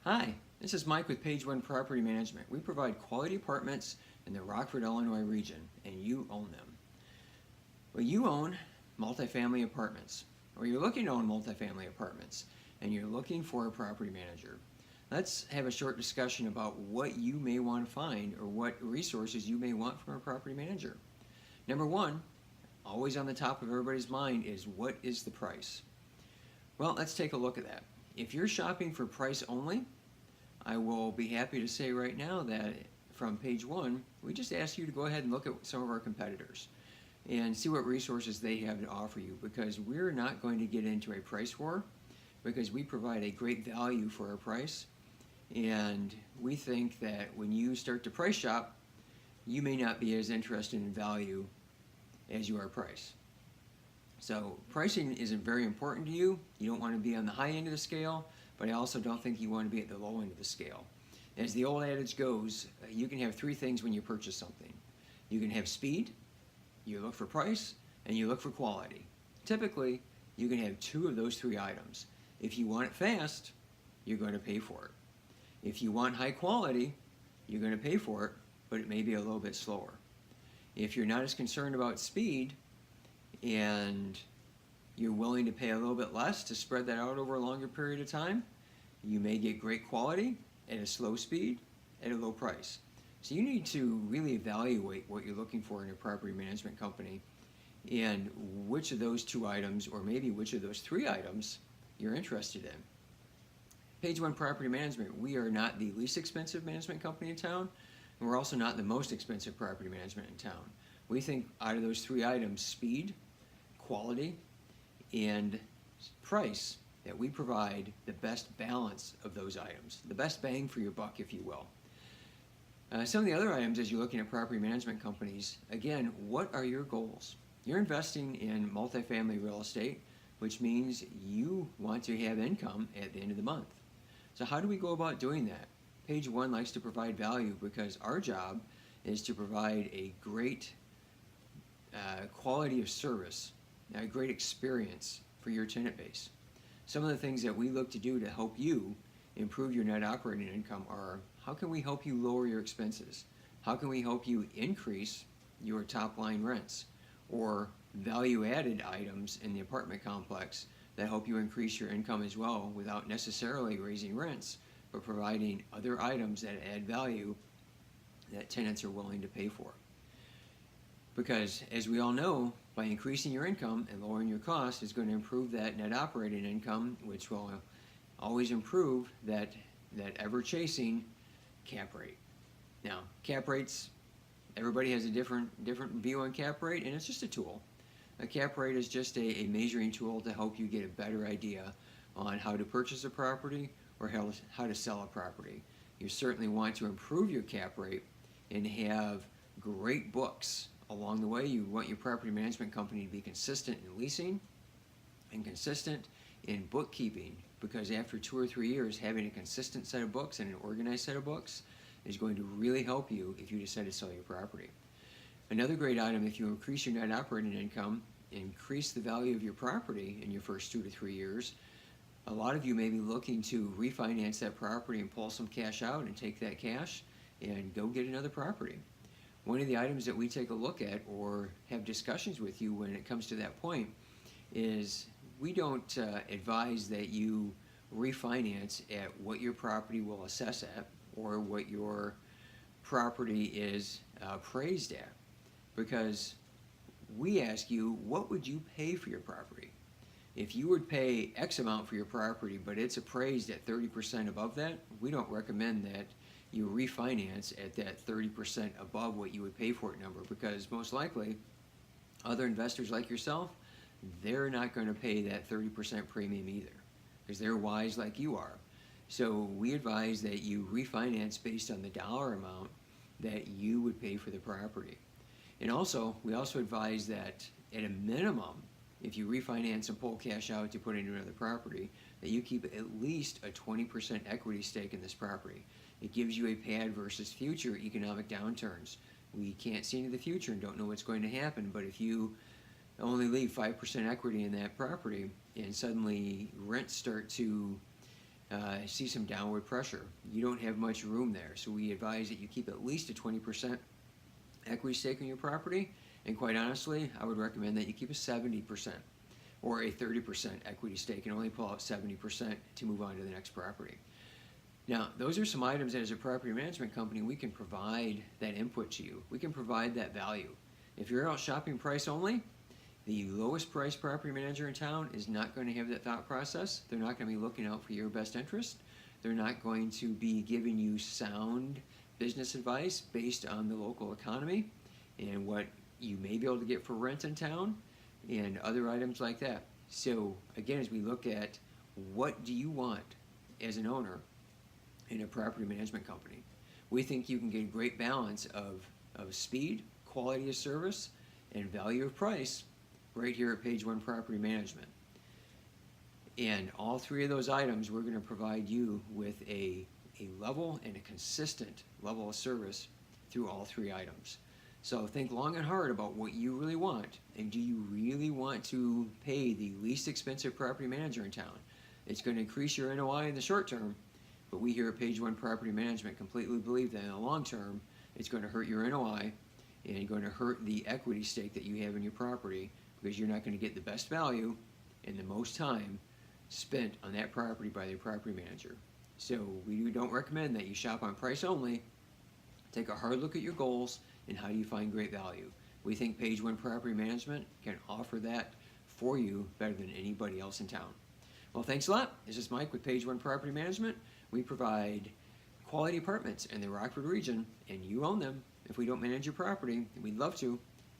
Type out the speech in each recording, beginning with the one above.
Hi, this is Mike with Page 1 Property Management. We provide quality apartments in the Rockford, Illinois region, and you own them. Well, you own multifamily apartments, or you're looking to own multifamily apartments, and you're looking for a property manager. Let's have a short discussion about what you may want to find or what resources you may want from a property manager. Number one, always on the top of everybody's mind is what is the price? Well, let's take a look at that. If you're shopping for price only, I will be happy to say right now that from Page 1, we just ask you to go ahead and look at some of our competitors and see what resources they have to offer you, because we're not going to get into a price war, because we provide a great value for our price, and we think that when you start to price shop, you may not be as interested in value as you are price. So pricing is very important to you. You don't want to be on the high end of the scale, but I also don't think you want to be at the low end of the scale. As the old adage goes, you can have three things when you purchase something. You can have speed, you look for price, and you look for quality. Typically, you can have two of those three items. If you want it fast, you're going to pay for it. If you want high quality, you're going to pay for it, but it may be a little bit slower. If you're not as concerned about speed, and you're willing to pay a little bit less to spread that out over a longer period of time, you may get great quality at a slow speed at a low price. So you need to really evaluate what you're looking for in a property management company and which of those two items, or maybe which of those three items, you're interested in. Page 1 Property Management, we are not the least expensive management company in town, and we're also not the most expensive property management in town. We think out of those three items, speed, quality, and price, that we provide the best balance of those items, the best bang for your buck, if you will. Some of the other items as you're looking at property management companies, again, what are your goals? You're investing in multifamily real estate, which means you want to have income at the end of the month. So how do we go about doing that? Page 1 likes to provide value because our job is to provide a great quality of service, a great experience for your tenant base. Some of the things that we look to do to help you improve your net operating income are, how can we help you lower your expenses? How can we help you increase your top line rents? Or value added items in the apartment complex that help you increase your income as well without necessarily raising rents, but providing other items that add value that tenants are willing to pay for. Because as we all know, by increasing your income and lowering your cost is going to improve that net operating income, which will always improve that ever-chasing cap rate. Now, cap rates, everybody has a different view on cap rate, and it's just a tool. A cap rate is just a measuring tool to help you get a better idea on how to purchase a property or how to sell a property. You certainly want to improve your cap rate and have great books along the way. You want your property management company to be consistent in leasing and consistent in bookkeeping, because after 2 or 3 years, having a consistent set of books and an organized set of books is going to really help you if you decide to sell your property. Another great item, if you increase your net operating income, increase the value of your property in your first 2 to 3 years, a lot of you may be looking to refinance that property and pull some cash out and take that cash and go get another property. One of the items that we take a look at or have discussions with you when it comes to that point is we don't advise that you refinance at what your property will assess at or what your property is appraised at, because we ask you, what would you pay for your property? If you would pay X amount for your property but it's appraised at 30% above that, we don't recommend that you refinance at that 30% above what you would pay for it number, because most likely other investors like yourself, they're not going to pay that 30% premium either, because they're wise like you are. So we advise that you refinance based on the dollar amount that you would pay for the property. And also, we also advise that at a minimum, if you refinance and pull cash out to put into another property, that you keep at least a 20% equity stake in this property. It gives you a pad versus future economic downturns. We can't see into the future and don't know what's going to happen, but if you only leave 5% equity in that property and suddenly rents start to see some downward pressure. You don't have much room there, so we advise that you keep at least a 20% equity stake in your property, and quite honestly, I would recommend that you keep a 70% or a 30% equity stake and only pull out 70% to move on to the next property. Now, those are some items that as a property management company, we can provide that input to you. We can provide that value. If you're out shopping price only, the lowest price property manager in town is not going to have that thought process. They're not going to be looking out for your best interest. They're not going to be giving you sound business advice based on the local economy and what you may be able to get for rent in town and other items like that. So again, as we look at what do you want as an owner in a property management company, we think you can get a great balance of speed, quality of service, and value of price right here at Page 1 Property Management. And all three of those items, we're going to provide you with a level and a consistent level of service through all three items. So think long and hard about what you really want, and do you really want to pay the least expensive property manager in town? It's going to increase your NOI in the short term, but we here at Page 1 Property Management completely believe that in the long term, it's going to hurt your NOI and going to hurt the equity stake that you have in your property, because you're not going to get the best value and the most time spent on that property by the property manager. So we don't recommend that you shop on price only. Take a hard look at your goals and how do you find great value. We think Page 1 Property Management can offer that for you better than anybody else in town. Well, thanks a lot. This is Mike with Page 1 Property Management. We provide quality apartments in the Rockford region, and you own them. If we don't manage your property, and we'd love to,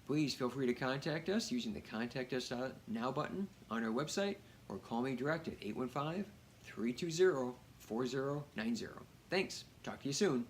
please feel free to contact us using the Contact Us Now button on our website, or call me direct at 815-320-4090. Thanks. Talk to you soon.